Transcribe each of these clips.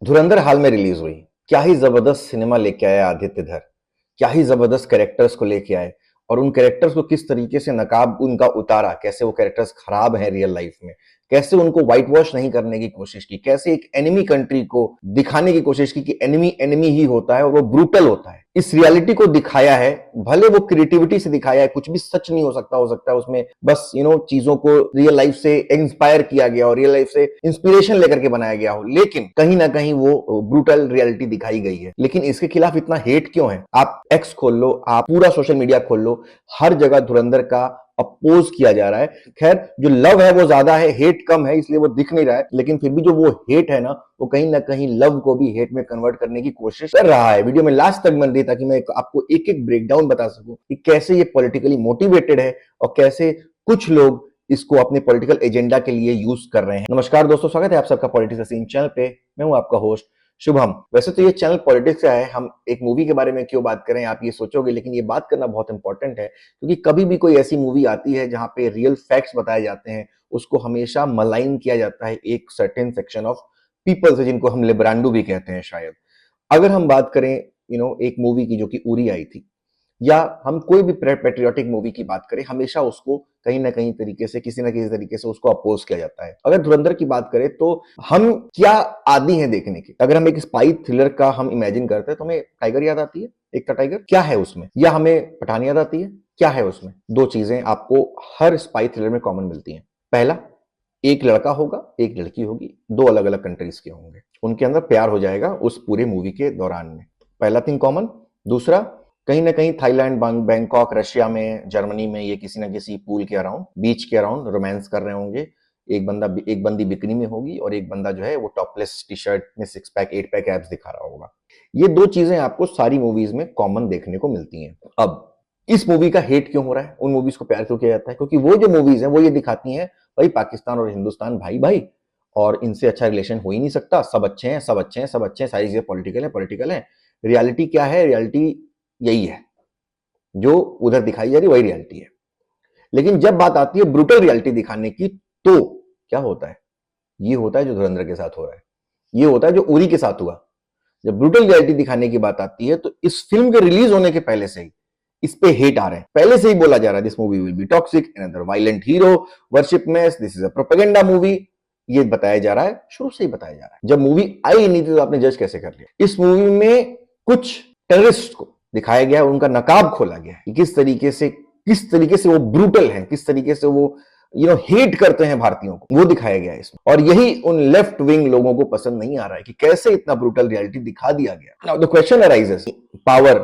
धुरंधर हाल में रिलीज हुई। क्या ही जबरदस्त सिनेमा लेके आया आदित्य धर, क्या ही जबरदस्त कैरेक्टर्स को लेके आए और उन कैरेक्टर्स को किस तरीके से नकाब उनका उतारा, कैसे वो कैरेक्टर्स खराब हैं रियल लाइफ में, कैसे उनको व्हाइट वॉश नहीं करने की कोशिश की, कैसे एक एनिमी कंट्री को दिखाने की कोशिश की कि एनिमी एनिमी ही होता है और वो ब्रूटल होता है। इस रियलिटी को दिखाया है, भले वो क्रिएटिविटी से दिखाया है, कुछ भी सच नहीं हो सकता है उसमें, बस चीजों को रियल लाइफ से इंस्पायर किया गया और रियल लाइफ से इंस्पिरेशन लेकर के बनाया गया हो, लेकिन कहीं ना कहीं वो ब्रूटल रियलिटी दिखाई गई है। लेकिन इसके खिलाफ इतना हेट क्यों है? आप एक्स खोल लो, आप पूरा सोशल मीडिया खोल लो, हर जगह धुरंधर का अपोज किया जा रहा है। खैर, जो लव है वो ज्यादा है, हेट कम है, इसलिए वो दिख नहीं रहा है, लेकिन फिर भी जो वो हेट है ना, वो कहीं ना कहीं लव को भी हेट में कन्वर्ट करने की कोशिश कर रहा है। वीडियो में लास्ट तक बन रही ताकि मैं आपको एक एक ब्रेकडाउन बता सकूं कि कैसे ये पॉलिटिकली मोटिवेटेड है और कैसे कुछ लोग इसको अपने पॉलिटिकल एजेंडा के लिए यूज कर रहे हैं। नमस्कार दोस्तों, स्वागत है आप सबका पॉलिटिक्स सीन चैनल पे। मैं हूं आपका होस्ट शुभम। वैसे तो ये चैनल पॉलिटिक्स का है, हम एक मूवी के बारे में क्यों बात करें आप ये सोचोगे, लेकिन ये बात करना बहुत इंपॉर्टेंट है क्योंकि कभी भी कोई ऐसी मूवी आती है जहां पे रियल फैक्ट्स बताए जाते हैं, उसको हमेशा मलाइन किया जाता है एक सर्टेन सेक्शन ऑफ पीपल से, जिनको हम लिबरांडो भी कहते हैं शायद। अगर हम बात करें एक मूवी की जो कि उरी आई थी, या हम कोई भी पेट्रियोटिक मूवी की बात करें, हमेशा उसको कहीं ना कहीं तरीके से, किसी ना किसी तरीके से उसको अपोज किया जाता है। अगर धुरंधर की बात करें तो हम क्या आदी हैं देखने के। अगर हम एक स्पाई थ्रिलर का हम इमेजिन करते हैं तो हमें टाइगर याद आती है, एक था टाइगर, क्या है उसमें, या हमें पठान याद आती है, क्या है उसमें। दो चीजें आपको हर स्पाई थ्रिलर में कॉमन मिलती हैं। पहला, एक लड़का होगा, एक लड़की होगी, दो अलग अलग कंट्रीज के होंगे, उनके अंदर प्यार हो जाएगा उस पूरे मूवी के दौरान में। पहला थिंग कॉमन। दूसरा, कहीं ना कहीं थाईलैंड, बैंकॉक, रशिया में, जर्मनी में, ये किसी ना किसी पूल के अराउंड, बीच के अराउंड रोमांस कर रहे होंगे। एक बंदी बिकनी में होगी और एक बंदा जो है वो टॉपलेस टी शर्ट में 6 पैक 8 पैक एब्स दिखा रहा होगा। ये दो चीजें आपको सारी मूवीज में कॉमन देखने को मिलती हैं। अब इस मूवी का हेट क्यों हो रहा है, उन मूवीज को प्यार क्यों किया जाता है? क्योंकि वो जो मूवीज हैं वो ये दिखाती हैं भाई पाकिस्तान और हिंदुस्तान भाई भाई, और इनसे अच्छा रिलेशन हो ही नहीं सकता, सब अच्छे हैं, सब अच्छे हैं, सब अच्छे हैं, सारी चीजें पॉलिटिकल है। रियलिटी क्या है? रियलिटी यही है, जो उधर दिखाई जा रही वही रियलिटी है। लेकिन जब बात आती है ब्रूटल रियलिटी दिखाने की, तो क्या होता है? ये होता है जो धुरंधर के साथ हो रहा है, ये होता है जो उरी के साथ हुआ। जब ब्रूटल रियलिटी दिखाने की बात आती है तो इस फिल्म के रिलीज होने के पहले से ही इस पे हेट आ रहे हैं। पहले से ही बोला जा रहा है this movie will be toxic, another violent hero, worship mass, this is a propaganda movie. ये बताया जा रहा है, शुरू से ही बताया जा रहा है। जब मूवी आई नहीं थी तो आपने जज कैसे कर लिया? इस मूवी में कुछ टेररिस्ट को दिखाया गया है, उनका नकाब खोला गया है, किस तरीके से वो ब्रूटल है, किस तरीके से वो हेट करते हैं भारतीयों को, वो दिखाया गया है इसमें। और यही उन लेफ्ट विंग लोगों को पसंद नहीं आ रहा है कि कैसे इतना ब्रूटल रियलिटी दिखा दिया गया। Now the question arises, power,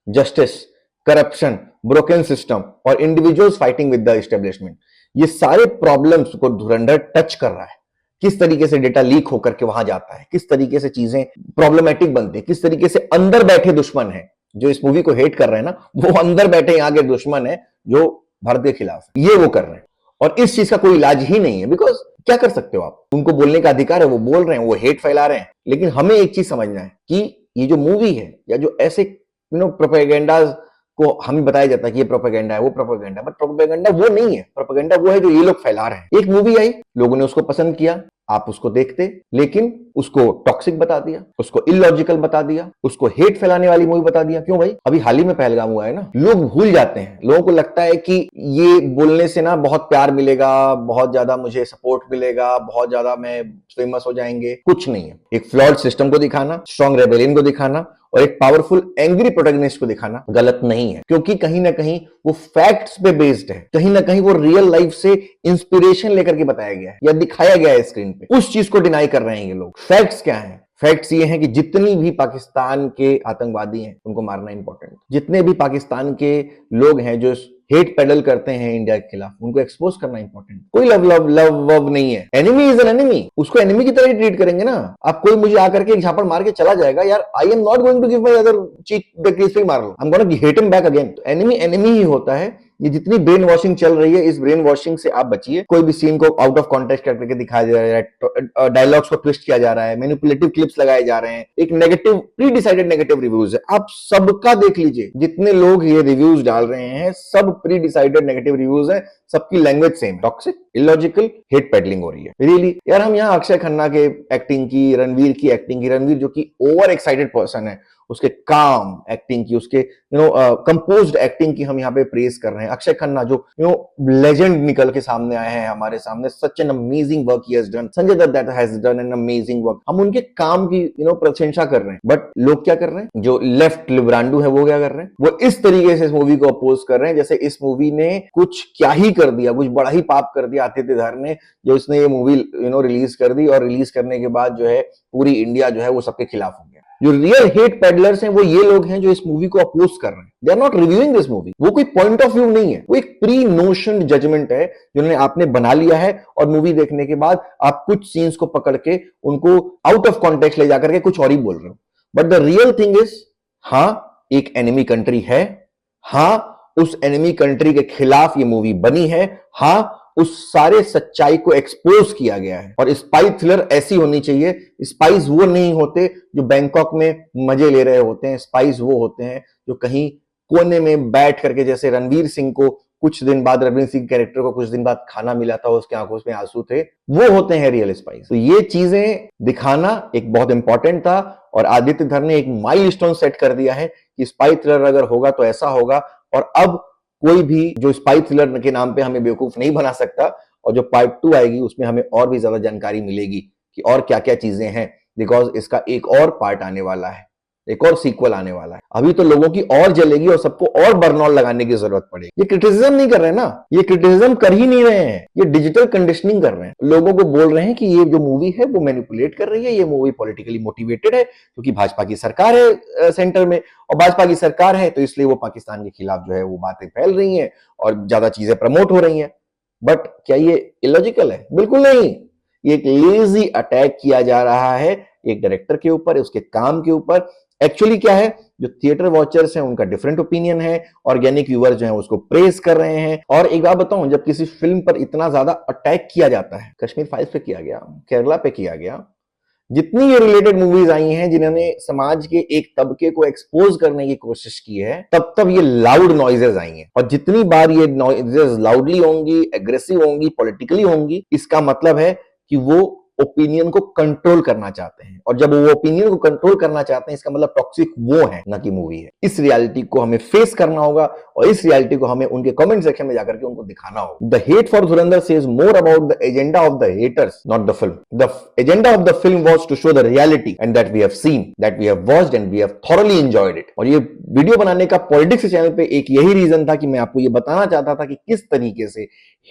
justice, corruption, broken system और individuals fighting with the establishment, ये सारे प्रॉब्लम्स को धुरंधर टच कर रहा है। किस तरीके से डेटा लीक होकर के वहां जाता है, किस तरीके से चीजें प्रॉब्लमेटिक बनती है, किस तरीके से अंदर बैठे दुश्मन है जो इस मूवी को हेट कर रहे हैं ना, वो अंदर बैठे यहाँ के दुश्मन है जो भारत के खिलाफ है, ये वो कर रहे हैं। और इस चीज का कोई इलाज ही नहीं है, बिकॉज क्या कर सकते हो आप, उनको बोलने का अधिकार है, वो बोल रहे हैं, वो हेट फैला रहे हैं। लेकिन हमें एक चीज समझना है कि ये जो मूवी है या जो ऐसे प्रोपेगेंडाज को हमें बताया जाता है कि ये प्रोपेगेंडा है, वो प्रोपेगेंडा, बट प्रोपेगेंडा वो नहीं है। प्रोपेगेंडा वो है जो ये लोग फैला रहे हैं। एक मूवी आई, लोगों ने उसको पसंद किया, आप उसको देखते, लेकिन उसको टॉक्सिक बता दिया, उसको इलॉजिकल बता दिया, उसको हेट फैलाने वाली मूवी बता दिया। क्यों भाई? अभी हाल ही में पहलगाम हुआ है ना, लोग भूल जाते हैं, लोगों को लगता है कि ये बोलने से ना बहुत प्यार मिलेगा, बहुत ज्यादा मुझे सपोर्ट मिलेगा, बहुत ज्यादा मैं फेमस हो जाएंगे। कुछ नहीं है। एक फ्लॉड सिस्टम को दिखाना, स्ट्रॉन्ग रेबेलियन को दिखाना और एक पावरफुल एंग्री प्रोटैगनिस्ट को दिखाना गलत नहीं है, क्योंकि कहीं ना कहीं वो फैक्ट्स पे बेस्ड है, कहीं ना कहीं वो रियल लाइफ से इंस्पिरेशन लेकर के बताया गया है या दिखाया गया है स्क्रीन पे। उस चीज को डिनाई कर रहे हैं ये लोग। फैक्ट्स क्या है? फैक्ट्स ये हैं कि जितनी भी पाकिस्तान के आतंकवादी हैं उनको मारना इंपॉर्टेंट, जितने भी पाकिस्तान के लोग हैं जो हेट पेडल करते हैं इंडिया के खिलाफ, उनको एक्सपोज करना इंपॉर्टेंट। कोई लव नहीं है। एनिमी इज एन एनिमी, उसको एनिमी की तरह ट्रीट करेंगे ना आप। कोई मुझे आकर के एक झापड़ मार के चला जाएगा, यार I am not going to give my other cheek the crease पे मार लो, I am gonna hit him back again. Enemy enemy ही होता है, ये जितनी ब्रेन वॉशिंग चल रही है, इस ब्रेन वॉशिंग से आप बचिए। कोई भी सीन को आउट ऑफ कॉन्टेक्स्ट करके दिखाया जा रहा है, डायलॉग्स को ट्विस्ट किया जा रहा है, मैनिपुलेटिव क्लिप्स लगाए जा रहे हैं, एक negative pre decided negative reviews है। आप सबका देख लीजिए, जितने लोग ये रिव्यूज डाल रहे हैं सब प्री डिसाइडेड नेगेटिव रिव्यूज है, सबकी language same, toxic, illogical, hate pedalling हो रही है। रियली यार, हम यहाँ अक्षय खन्ना के एक्टिंग की, रणवीर की एक्टिंग की, रणवीर जो कि ओवर एक्साइटेड पर्सन है, उसके काम एक्टिंग की, उसके कंपोज्ड एक्टिंग की हम यहाँ पे प्रेज कर रहे हैं। अक्षय खन्ना जो लेजेंड निकल के सामने आए हैं हमारे सामने, such an amazing work he has done. Sanjay Dutt that has done an amazing work. हम उनके काम की प्रशंसा कर रहे हैं, बट लोग क्या कर रहे हैं, जो लेफ्ट लिब्रांडू है वो क्या कर रहे हैं, वो इस तरीके से इस मूवी को अपोज कर रहे हैं जैसे इस मूवी ने कुछ क्या ही कर दिया, कुछ बड़ा ही पाप कर दिया आदित्य धर ने, जो इसने ये मूवी रिलीज कर दी, और रिलीज करने के बाद जो है पूरी इंडिया जो है वो सबके खिलाफ हो गया। जो रियल हेट पेडलर्स हैं वो ये लोग हैं जो इस मूवी को अपोज कर रहे हैं। They are not reviewing this movie. वो कोई पॉइंट ऑफ व्यू नहीं है, वो एक प्री नोशन जजमेंट है जिन्होंने आपने बना लिया है, और मूवी देखने के बाद आप कुछ सीन्स को पकड़ के उनको आउट ऑफ कॉन्टेक्स्ट ले जाकर के कुछ और ही बोल रहे हो। But the real thing is, हाँ एक एनिमी कंट्री है, हाँ उस एनिमी कंट्री के खिलाफ ये मूवी बनी है, हाँ उस सारे सच्चाई को एक्सपोज किया गया है। और स्पाई थ्रिलर ऐसी होनी चाहिए। स्पाइस वो नहीं होते जो बैंकॉक में मजे ले रहे होते हैं, स्पाइस वो होते हैं जो कहीं कोने में बैठ करके, जैसे रणवीर सिंह को कुछ दिन बाद, रणवीर सिंह कैरेक्टर को कुछ दिन बाद खाना मिला था, उसके आंखों में आंसू थे, वो होते हैं रियल स्पाइस। तो ये चीजें दिखाना एक बहुत इंपॉर्टेंट था, और आदित्य धर ने एक माइलस्टोन सेट कर दिया है कि स्पाई थ्रिलर अगर होगा तो ऐसा होगा। और अब कोई भी जो स्पाई थ्रिलर के नाम पे हमें बेवकूफ नहीं बना सकता, और जो पार्ट 2 आएगी उसमें हमें और भी ज्यादा जानकारी मिलेगी कि और क्या क्या चीजें हैं, बिकॉज इसका एक और पार्ट आने वाला है, एक और सीक्वल आने वाला है। अभी तो लोगों की और जलेगी और सबको और बर्नऑल लगाने की जरूरत पड़ेगी। ये क्रिटिसिज्म नहीं कर रहे ना, ये क्रिटिसिज्म कर ही नहीं रहे हैं, ये डिजिटल कंडीशनिंग कर रहे हैं। लोगों को बोल रहे हैं कि ये जो मूवी है वो मैनिपुलेट कर रही है, ये मूवी पॉलिटिकली मोटिवेटेड है, क्योंकि भाजपा की सरकार है सेंटर में, और भाजपा की सरकार है तो इसलिए वो पाकिस्तान के खिलाफ जो है वो बातें फैल रही हैं और ज्यादा चीजें प्रमोट हो रही हैं। बट क्या ये इलॉजिकल है? बिल्कुल नहीं। ये एक लेजी अटैक किया जा रहा है एक डायरेक्टर के ऊपर, उसके काम के ऊपर। एक्चुअली क्या है, जो थिएटर वॉचर्स हैं उनका डिफरेंट ओपिनियन है, ऑर्गेनिक व्यूअर्स जो हैं उसको प्रेज कर रहे हैं। और एक बात बताऊं, जब किसी फिल्म पर इतना ज्यादा अटैक किया जाता है, कश्मीर फाइल्स पे किया गया, केरला पे किया गया, जितनी ये रिलेटेड मूवीज आई हैं जिन्होंने समाज के एक तबके को एक्सपोज करने की कोशिश की है, तब तब ये लाउड नॉइजेस आई हैं। और जितनी बार ये नॉइजेस लाउडली होंगी, एग्रेसिव होंगी, पॉलिटिकली होंगी, इसका मतलब है कि वो ओपिनियन को कंट्रोल करना चाहते हैं। और जब वो ओपिनियन को कंट्रोल करना चाहते हैं, इसका मतलब टॉक्सिक वो है, ना कि मूवी है। इस रियलिटी को हमें फेस करना होगा, और इस रियलिटी को हमें उनके कमेंट सेक्शन में जाकर के उनको दिखाना होगा। The hate for Dhurandhar says more about the agenda of the haters, not the film. The agenda of the film was to show the reality and that we have seen, that we have watched and we have thoroughly enjoyed it. और ये video बनाने का politics channel पे एक यही reason था कि मैं आपको ये बताना चाहता था कि किस तरीके से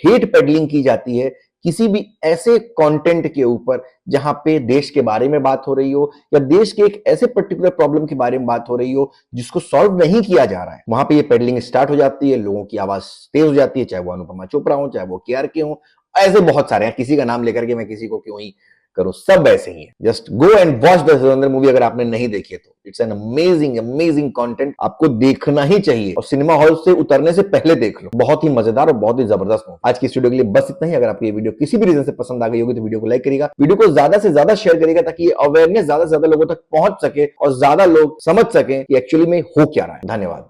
हेट पेडलिंग की जाती है किसी भी ऐसे कंटेंट के ऊपर जहां पे देश के बारे में बात हो रही हो, या देश के एक ऐसे पर्टिकुलर प्रॉब्लम के बारे में बात हो रही हो जिसको सॉल्व नहीं किया जा रहा है। वहां पे ये पेडलिंग स्टार्ट हो जाती है, लोगों की आवाज तेज हो जाती है, चाहे वो अनुपमा चोपड़ा हो, चाहे वो केआरके हो, ऐसे बहुत सारे हैं। किसी का नाम लेकर के मैं किसी को क्यों ही करूं, सब ऐसे ही है। Just go and watch the Dhurandhar movie अगर आपने नहीं देखी है तो। It's an amazing amazing content, आपको देखना ही चाहिए, और सिनेमा हॉल से उतरने से पहले देख लो। बहुत ही मजेदार और बहुत ही जबरदस्त मूवी। आज की इस वीडियो के लिए बस इतना ही। अगर आपको ये वीडियो किसी भी रीजन से पसंद आ गई होगी तो वीडियो को लाइक करिएगा, वीडियो को ज्यादा से ज्यादा शेयर करिएगा, ताकि ये अवेयरनेस ज्यादा से ज्यादा लोगों तक पहुंच सके और ज्यादा लोग समझ सके कि एक्चुअली में हो क्या रहा है। धन्यवाद।